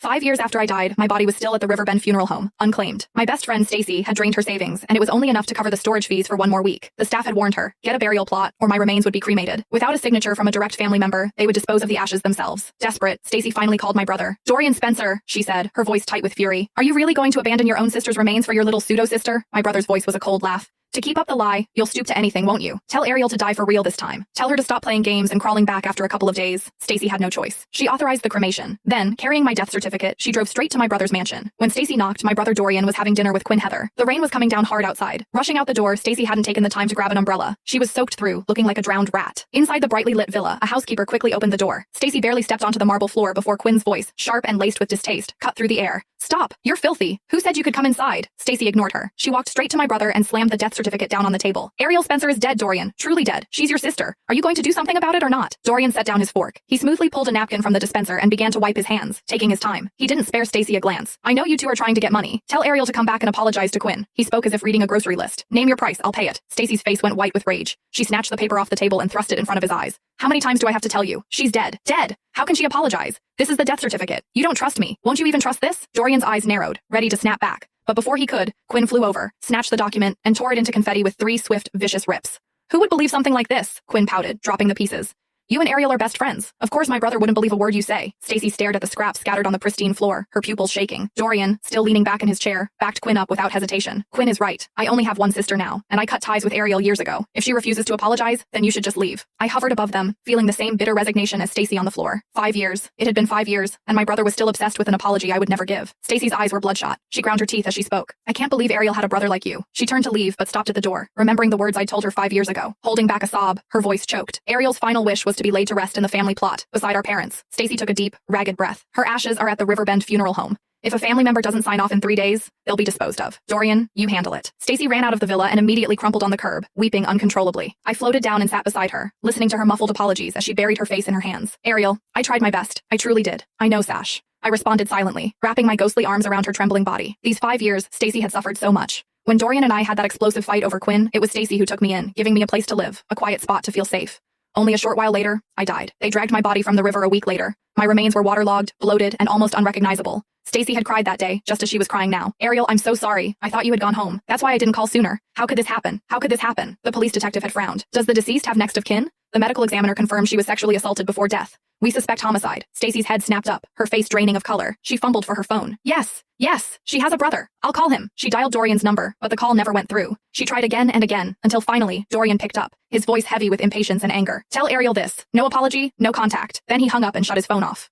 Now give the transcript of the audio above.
5 years after I died, my body was still at the Riverbend funeral home, unclaimed. My best friend Stacy had drained her savings, and it was only enough to cover the storage fees for 1 more week. The staff had warned her, get a burial plot, or my remains would be cremated. Without a signature from a direct family member, they would dispose of the ashes themselves. Desperate, Stacy finally called my brother. Dorian Spencer, she said, her voice tight with fury. Are you really going to abandon your own sister's remains for your little pseudo-sister? My brother's voice was a cold laugh. To keep up the lie, you'll stoop to anything, won't you? Tell Ariel to die for real this time. Tell her to stop playing games and crawling back after a couple of days. Stacy had no choice. She authorized the cremation. Then, carrying my death certificate, she drove straight to my brother's mansion. When Stacy knocked, my brother Dorian was having dinner with Quinn Heather. The rain was coming down hard outside. Rushing out the door, Stacy hadn't taken the time to grab an umbrella. She was soaked through, looking like a drowned rat. Inside the brightly lit villa, a housekeeper quickly opened the door. Stacy barely stepped onto the marble floor before Quinn's voice, sharp and laced with distaste, cut through the air. Stop! You're filthy! Who said you could come inside? Stacy ignored her. She walked straight to my brother and slammed the death certificate down on the table. Ariel Spencer is dead, Dorian. Truly dead. She's your sister. Are you going to do something about it or not? Dorian set down his fork. He smoothly pulled a napkin from the dispenser and began to wipe his hands, taking his time. He didn't spare Stacy a glance. I know you two are trying to get money. Tell Ariel to come back and apologize to Quinn. He spoke as if reading a grocery list. Name your price, I'll pay it. Stacy's face went white with rage. She snatched the paper off the table and thrust it in front of his eyes. How many times do I have to tell you? She's dead. Dead! How can she apologize? This is the death certificate. You don't trust me. Won't you even trust this? Dorian's eyes narrowed, ready to snap back. But before he could, Quinn flew over, snatched the document, and tore it into confetti with 3 swift, vicious rips. Who would believe something like this? Quinn pouted, dropping the pieces. You and Ariel are best friends. Of course my brother wouldn't believe a word you say. Stacy stared at the scraps scattered on the pristine floor, her pupils shaking. Dorian, still leaning back in his chair, backed Quinn up without hesitation. Quinn is right. I only have one sister now, and I cut ties with Ariel years ago. If she refuses to apologize, then you should just leave. I hovered above them, feeling the same bitter resignation as Stacy on the floor. 5 years. It had been 5 years, and my brother was still obsessed with an apology I would never give. Stacy's eyes were bloodshot. She ground her teeth as she spoke. I can't believe Ariel had a brother like you. She turned to leave, but stopped at the door, remembering the words I'd told her 5 years ago. Holding back a sob, her voice choked. Ariel's final wish was to be laid to rest in the family plot, beside our parents. Stacy took a deep, ragged breath. Her ashes are at the Riverbend funeral home. If a family member doesn't sign off in 3 days, they'll be disposed of. Dorian, you handle it. Stacy ran out of the villa and immediately crumpled on the curb, weeping uncontrollably. I floated down and sat beside her, listening to her muffled apologies as she buried her face in her hands. Ariel, I tried my best. I truly did. I know, Sash. I responded silently, wrapping my ghostly arms around her trembling body. These 5 years, Stacy had suffered so much. When Dorian and I had that explosive fight over Quinn, it was Stacy who took me in, giving me a place to live, a quiet spot to feel safe. Only a short while later, I died. They dragged my body from the river a week later. My remains were waterlogged, bloated, and almost unrecognizable. Stacy had cried that day, just as she was crying now. Ariel, I'm so sorry. I thought you had gone home. That's why I didn't call sooner. How could this happen? How could this happen? The police detective had frowned. Does the deceased have next of kin? The medical examiner confirmed she was sexually assaulted before death. We suspect homicide. Stacy's head snapped up, her face draining of color. She fumbled for her phone. Yes, she has a brother. I'll call him. She dialed Dorian's number, but the call never went through. She tried again and again, until finally, Dorian picked up, his voice heavy with impatience and anger. Tell Ariel this. No apology, no contact. Then he hung up and shut his phone off.